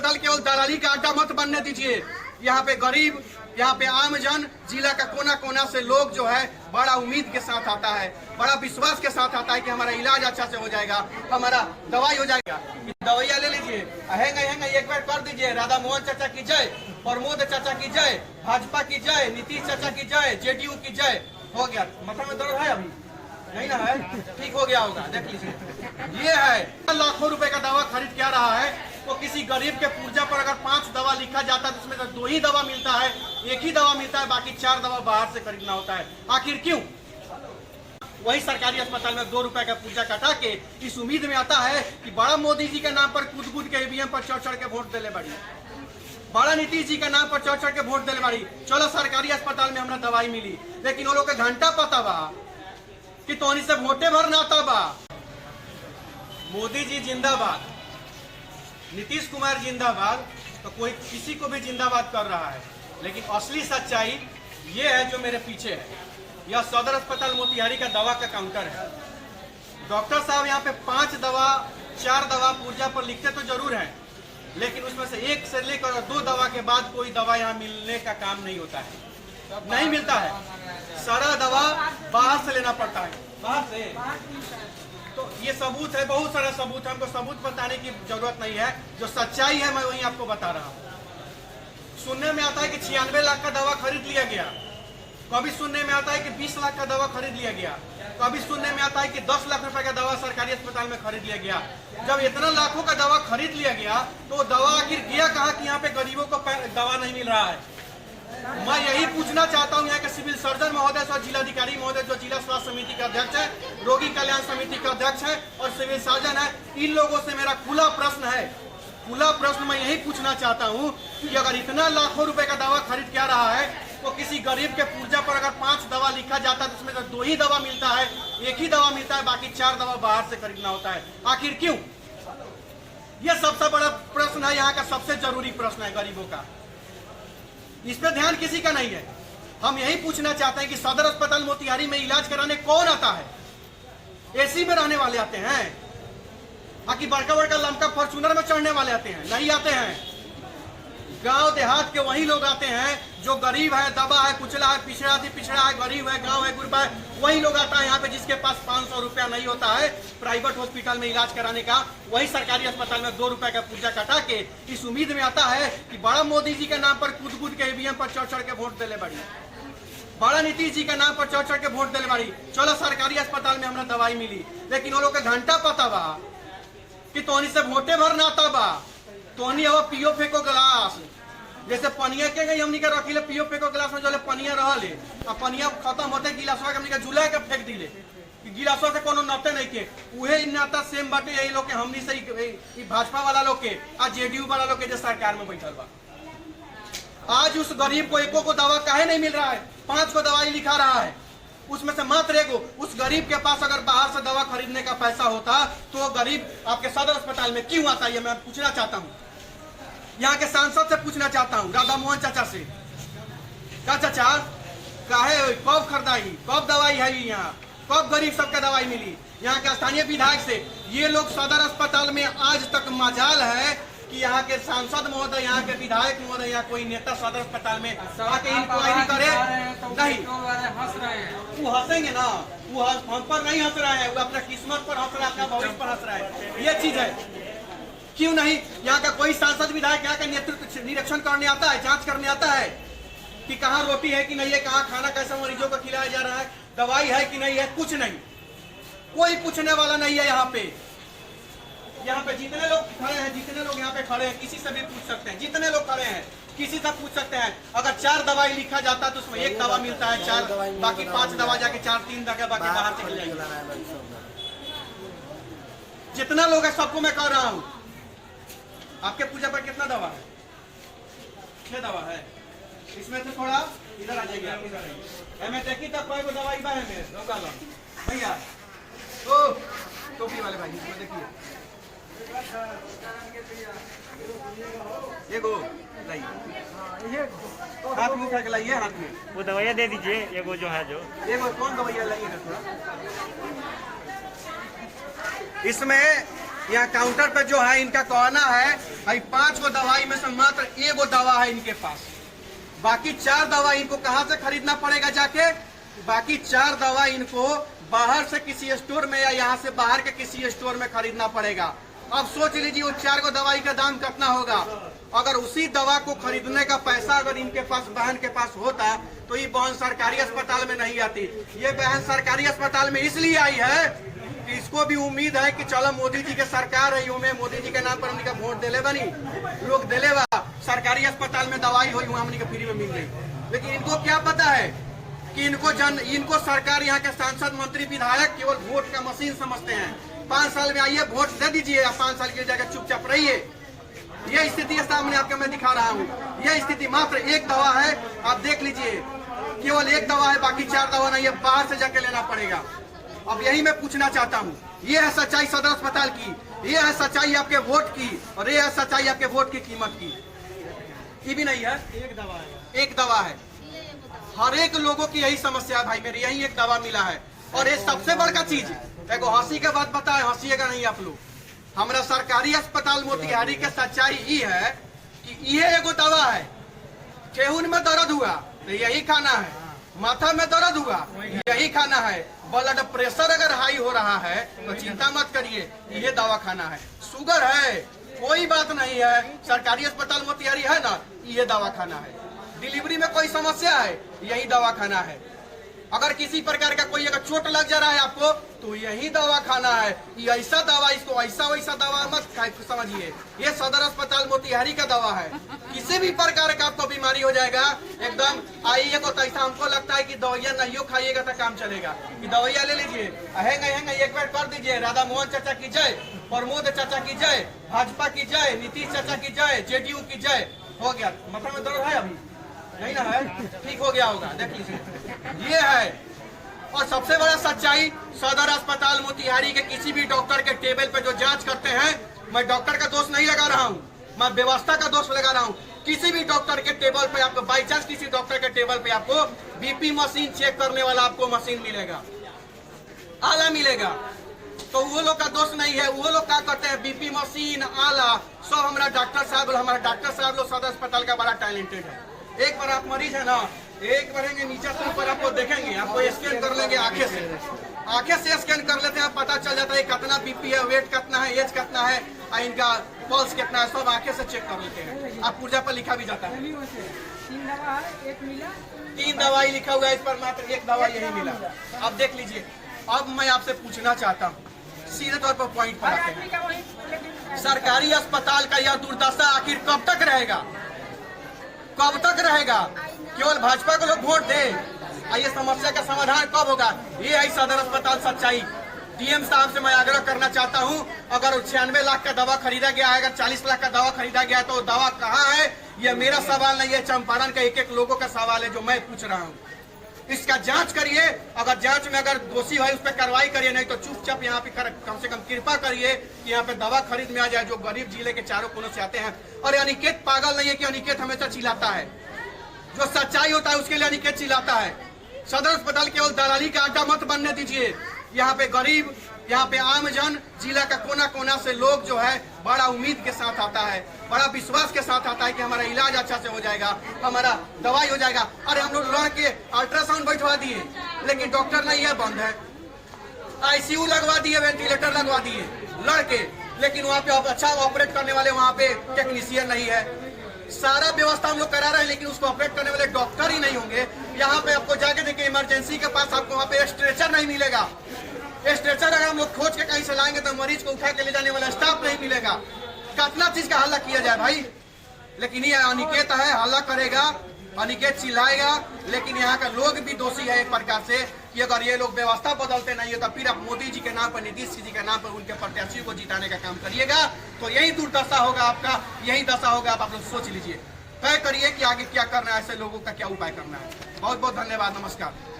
अस्पताल केवल दलाली का अड्डा मत बनने दीजिए। यहाँ पे गरीब, यहाँ पे आम जन, जिला का कोना कोना से लोग जो है बड़ा उम्मीद के साथ आता है, बड़ा विश्वास के साथ आता है कि हमारा इलाज अच्छा से हो जाएगा, हमारा दवाई हो जाएगा। दवाइयाँ ले लीजिए, हैंगा एक बार कर दीजिए। राधा मोहन चाचा की जय, प्रमोद चाचा की जय, भाजपा की जय, नीतीश चाचा की जय, जेडीयू की जय। हो गया। माथा में दर्द है अभी नहीं ना है? ठीक हो गया होगा, देख लीजिए। ये है लाखों रुपए का दवा खरीद क्या रहा है। तो किसी गरीब के पुर्जा पर अगर 5 दवा लिखा जाता है तो उसमें 2 ही दवा मिलता है, 1 ही दवा मिलता है, बाकी 4 दवा बाहर से खरीदना होता है। आखिर क्यों? वही सरकारी अस्पताल में 2 रुपए का पुर्जा कटा के इस उम्मीद में आता है कि बड़ा मोदी जी के नाम पर कूद के ईवीएम पर चढ़ के वोट देले बड़ी, बड़ा नीतीश जी के नाम पर चढ़ के वोट देले बड़ी। चलो सरकारी अस्पताल में हमरा दवाई मिली, लेकिन वो लोग के घंटा पता बा कि तोनी से वोटे भरना आता बा। मोदी जी जिंदाबाद, नीतीश कुमार जिंदाबाद, तो कोई किसी को भी जिंदाबाद कर रहा है, लेकिन असली सच्चाई ये है जो मेरे पीछे है। यह सदर अस्पताल मोतिहारी का दवा का काउंटर है। डॉक्टर साहब यहाँ पे 5 दवा 4 दवा पुर्जा पर लिखते तो जरूर है, लेकिन उसमें से 1 से लेकर 2 दवा के बाद कोई दवा यहाँ मिलने का काम नहीं होता है, नहीं मिलता है। सारा दवा बाहर से लेना पड़ता है, बाहर से। तो ये सबूत है, बहुत सारा सबूत है, हमको सबूत बताने की जरूरत नहीं है। जो सच्चाई है मैं वही आपको बता रहा हूँ। सुनने में आता है कि 96 लाख का दवा खरीद लिया गया, कभी सुनने में आता है कि 20 लाख का दवा खरीद लिया गया, कभी सुनने में आता है कि 10 लाख रुपए का दवा सरकारी अस्पताल में खरीद लिया गया। जब इतना लाखों का दवा खरीद लिया गया तो दवा आखिर गया कहाँ कि यहाँ पे गरीबों को दवा नहीं मिल रहा है। मैं यही पूछना चाहता हूँ यहाँ के सिविल सर्जन महोदय और जिलाधिकारी महोदय जो जिला स्वास्थ्य समिति के अध्यक्ष है, रोगी कल्याण समिति के अध्यक्ष है और सिविल सर्जन है, इन लोगों से मेरा खुला प्रश्न है। खुला प्रश्न मैं यही पूछना चाहता हूँ कि अगर इतना लाखों रुपए का दवा खरीद क्या रहा है, तो किसी गरीब के पुर्जा पर अगर 5 दवा लिखा जाता है तो उसमें 2 ही दवा मिलता है, 1 ही दवा मिलता है, बाकी 4 दवा बाहर से खरीदना होता है। आखिर क्यों? यह सबसे बड़ा प्रश्न है, यहाँ का सबसे जरूरी प्रश्न है गरीबों का। इस पर ध्यान किसी का नहीं है। हम यही पूछना चाहते हैं कि सदर अस्पताल मोतिहारी में इलाज कराने कौन आता है? एसी में रहने वाले आते हैं, आखिर बड़का बड़का लंका फॉर्चूनर में चढ़ने वाले आते हैं? नहीं आते हैं। गांव देहात के वही लोग आते हैं जो गरीब है, दबा है, कुचला है, पिछड़ा है, गरीब है, गांव है, गुरबा है, वही लोग आता है यहाँ पे जिसके पास 500 रुपया नहीं होता है प्राइवेट हॉस्पिटल में इलाज कराने का। वही सरकारी अस्पताल में 2 रुपए का पुर्जा कटा के इस उम्मीद में आता है कि बड़ा मोदी जी के नाम पर कूद के ईवीएम पर चढ़ के वोट देले बड़ी, बड़ा नीतीश जी के नाम पर चढ़ के वोट देले बड़ी। चलो सरकारी अस्पताल में हमरा दवाई मिली, लेकिन वो लोग के घंटा पता बा कि तोनी से वोटे भरना आता बा। तोनी अब पियो फेंको गिलास, जैसे पनिया के गई हमनी के रखिले पियो फेंको गिलास में जो पनिया रहले, अब पनिया खत्म होते गिलासवा के हमनी के झुला के फेंक दिले कि गिलासवा से कोनो नाते नहीं के। उहे नाता सेम बाटे यही लोग के, हमनी से ई भाजपा वाला लोग के आ जेडीयू वाला लोग के जो सरकार में बैठल बा। आज उस गरीब को एको को दवा काहे नहीं मिल रहा है? 5 को दवाई लिखा रहा है, उसमें से मात्र एगो। उस गरीब के पास अगर बाहर से दवा खरीदने का पैसा होता तो वो गरीब आपके सदर अस्पताल में क्यों आता? ये मैं पूछना चाहता हूँ, यहाँ के सांसद से पूछना चाहता हूँ, राधा मोहन चाचा से। क्या चाचा, काहे कब खरीदाई, कब दवाई है यहाँ, कब गरीब सबके दवाई मिली? यहाँ के स्थानीय विधायक से ये लोग सदर अस्पताल में आज तक मजाल है कि यहाँ के सांसद महोदय, यहाँ के विधायक महोदय, यहाँ कोई नेता सदर अस्पताल में आके इंक्वायरी करे नहीं। वो हंसेंगे ना, वो हम पर नहीं हंस रहे हैं, वो अपना किस्मत पर हंस रहा है, अपना भविष्य पर हंस रहा है। ये चीज है। क्यों नहीं? यहाँ का कोई सांसद विधायक यहाँ का नेतृत्व निरीक्षण करने आता है, जांच करने आता है कि कहाँ रोटी है कि नहीं है, कहाँ खाना कैसे मरीजों को खिलाया जा रहा है, दवाई है कि नहीं है? कुछ नहीं, कोई पूछने वाला नहीं है। यहाँ पे जितने लोग खड़े हैं, जितने लोग यहाँ पे खड़े हैं, किसी से भी पूछ सकते हैं। जितने लोग खड़े हैं किसी से पूछ सकते हैं। अगर 4 दवाई लिखा जाता है तो उसमें 1 दवा मिलता है, 4 बाकी 5 दवा जाके 4-3 दवा बाकी बाहर से जाएगी। जितना लोग है सबको मैं कह रहा हूँ, आपके पूजा पर कितना दवा है? 6 दवा है। इसमें से थोड़ा इधर आ जाएगी, आप इधर आइए। मैं देखी तब कोई को दवाई बा है मेरे भैया, ओ टोपी वाले भाई, इसमें देखिए ये गो लाइए, हाथ में उठा के लाइए, हाथ में वो दवाइयाँ दे दीजिए। ये वो जो है जो ये कौन दवाइयाँ लाइए थोड़ा? इसमें यहाँ काउंटर पे जो है इनका कहना है भाई 5 गो दवाई में से मात्र 1 गो दवा है इनके पास, बाकी 4 दवा इनको कहाँ से खरीदना पड़ेगा जाके, बाकी 4 दवा इनको बाहर से किसी स्टोर में या यहाँ से बाहर के किसी स्टोर में खरीदना पड़ेगा। अब सोच लीजिए वो 4 गो दवाई का दाम कितना होगा। अगर उसी दवा को खरीदने का पैसा अगर इनके पास बहन के पास होता तो ये बहन सरकारी अस्पताल में नहीं आती। ये बहन सरकारी अस्पताल में इसलिए आई है कि इसको भी उम्मीद है कि चलो मोदी जी के सरकार है, यूं में मोदी जी के नाम पर हमने वोट दिले बनी, लोग दिले बा सरकारी अस्पताल में दवाई हुई वहाँ हमने फ्री में मिल गई। लेकिन इनको क्या पता है कि इनको सरकार यहाँ के सांसद मंत्री विधायक केवल वोट का मशीन समझते हैं। 5 साल में आइए वोट दे दीजिए या 5 साल की जगह चुपचाप रहिए। यह स्थिति सामने आपके मैं दिखा रहा हूँ। यह स्थिति मात्र 1 दवा है, आप देख लीजिए, केवल 1 दवा है, बाकी 4 दवा नहीं है, बाहर से जाके लेना पड़ेगा। अब यही मैं पूछना चाहता हूँ, ये है सच्चाई सदर अस्पताल की, ये है सच्चाई आपके वोट की, और ये है सच्चाई आपके वोट की कीमत की। ये भी नहीं है, 1 दवा है। हर एक लोगों की यही समस्या है भाई मेरी, यही 1 दवा मिला है। और ये सबसे बड़का चीज देखो, हंसी के बात बताए, हंसीएगा नहीं आप लोग। हमारा सरकारी अस्पताल मोतिहारी के सच्चाई ये है कि ये एगो दवा है। ठेहुन में दर्द हुआ तो यही खाना है, माथा में दर्द हुआ यही खाना है, ब्लड प्रेशर अगर हाई हो रहा है तो चिंता मत करिए, ये दवा खाना है। शुगर है कोई बात नहीं है, सरकारी अस्पताल मोतिहारी है ना, ये दवा खाना है। डिलीवरी में कोई समस्या है, यही दवा खाना है। अगर किसी प्रकार का कोई अगर चोट लग जा रहा है आपको तो यही दवा खाना है। ये ऐसा दवा, इसको ऐसा वैसा दवा मत समझिए, ये सदर अस्पताल मोतिहारी का दवा है। किसी भी प्रकार का आपको बीमारी हो जाएगा एकदम आइए को, तो ऐसा हमको लगता है कि दवाइयाँ नहीं खाइएगा तो काम चलेगा, कि दवाइयाँ ले लीजिए, हैंगा एक बार कर दीजिए। राधा मोहन चाचा की जय, प्रमोद चाचा की जय, भाजपा की जय, नीतीश चाचा की जय, जेडीयू की जय। हो गया, माथा में दर्द है अभी नहीं ना है, ठीक हो गया होगा, देख लीजिए। ये है और सबसे बड़ा सच्चाई, सदर अस्पताल मोतिहारी के किसी भी डॉक्टर के टेबल पे जो जांच करते हैं, मैं डॉक्टर का दोष नहीं लगा रहा हूं, मैं व्यवस्था का दोष लगा रहा हूं। किसी भी डॉक्टर के टेबल पे आपको बाई चांस किसी डॉक्टर के टेबल पे आपको बीपी मशीन चेक करने वाला आपको मशीन मिलेगा, आला मिलेगा, तो वो लोग का दोष नहीं है। वो लोग क्या करते हैं, बीपी मशीन आला सब हमारा डॉक्टर साहब लोग सदर अस्पताल का बड़ा टैलेंटेड है। एक बार आप मरीज है ना, एक बढ़ेंगे नीचे से ऊपर आपको देखेंगे, आपको स्कैन कर लेंगे आंखें से स्कैन कर लेते हैं, पता चल जाता है कितना बीपी है, वेट कितना है, एज कितना है, इनका पल्स कितना है, सब आंखें से चेक कर लेते हैं। आप पुर्जा पर लिखा भी जाता है, 3 दवाई लिखा हुआ है, इस पर मात्र 1 दवा यही मिला। अब देख लीजिए, अब मैं आपसे पूछना चाहता हूँ, सीधे तौर पर पॉइंट पर आते हैं, सरकारी अस्पताल का यह दुर्दशा आखिर कब तक रहेगा, कब तक रहेगा? केवल भाजपा को लोग वोट दे, ये समस्या का समाधान कब होगा? ये है सदर अस्पताल सच्चाई। डीएम साहब से मैं आग्रह करना चाहता हूं, अगर 96 लाख का दवा खरीदा गया है, अगर 40 लाख का दवा खरीदा गया है, तो दवा कहाँ है? ये मेरा सवाल नहीं है, चंपारण का एक लोगों का सवाल है जो मैं पूछ रहा हूँ। इसका जांच करिए, अगर जांच में अगर दोषी है उस पर कार्रवाई करिए, नहीं तो चुपचाप यहाँ पे कम से कम कृपा करिए कि यहाँ पे दवा खरीद में आ जाए, जो गरीब जिले के चारों कोनों से आते हैं। और अनिकेत पागल नहीं है कि अनिकेत हमेशा चिल्लाता है, जो सच्चाई होता है उसके लिए अनिकेत चिल्लाता है। सदर अस्पताल केवल दलाली का अड्डा मत बनने दीजिए। यहाँ पे गरीब, यहाँ पे आम जन, जिला का कोना कोना से लोग जो है बड़ा उम्मीद के साथ आता है, बड़ा विश्वास के साथ आता है कि हमारा इलाज अच्छा से हो जाएगा, हमारा दवाई हो जाएगा। अरे हम लोग लड़ के अल्ट्रासाउंड बैठवा दिए, लेकिन डॉक्टर नहीं है, बंद है। आईसीयू लगवा दिए, वेंटिलेटर लगवा दिए लड़ के, लेकिन वहाँ पे अच्छा ऑपरेट करने वाले वहाँ पे टेक्नीशियन नहीं है। सारा व्यवस्था हम लोग करा रहे हैं, लेकिन उसको ऑपरेट करने वाले डॉक्टर ही नहीं होंगे। यहाँ पे आपको जाके देखिए, इमरजेंसी के पास आपको वहाँ पे स्ट्रेचर नहीं मिलेगा। स्ट्रेचर अगर हम लोग खोज के कहीं से लाएंगे तो मरीज को उठा के ले जाने वाला स्टाफ नहीं मिलेगा। कितना चीज का हल्ला किया जाए भाई, लेकिन ये अनिकेत है, हल्ला करेगा, अनिकेत चिल्लाएगा, लेकिन यहाँ का लोग भी दोषी है एक प्रकार से कि अगर ये लोग व्यवस्था बदलते नहीं है तो फिर आप मोदी जी के नाम पर, नीतीश जी के नाम पर उनके प्रत्याशियों को जिताने का काम करिएगा, तो यही दुर्दशा होगा आपका, यही दशा होगा। आप लोग सोच लीजिए, तय करिए कि आगे क्या करना है, ऐसे लोगों का क्या उपाय करना है। बहुत बहुत धन्यवाद, नमस्कार।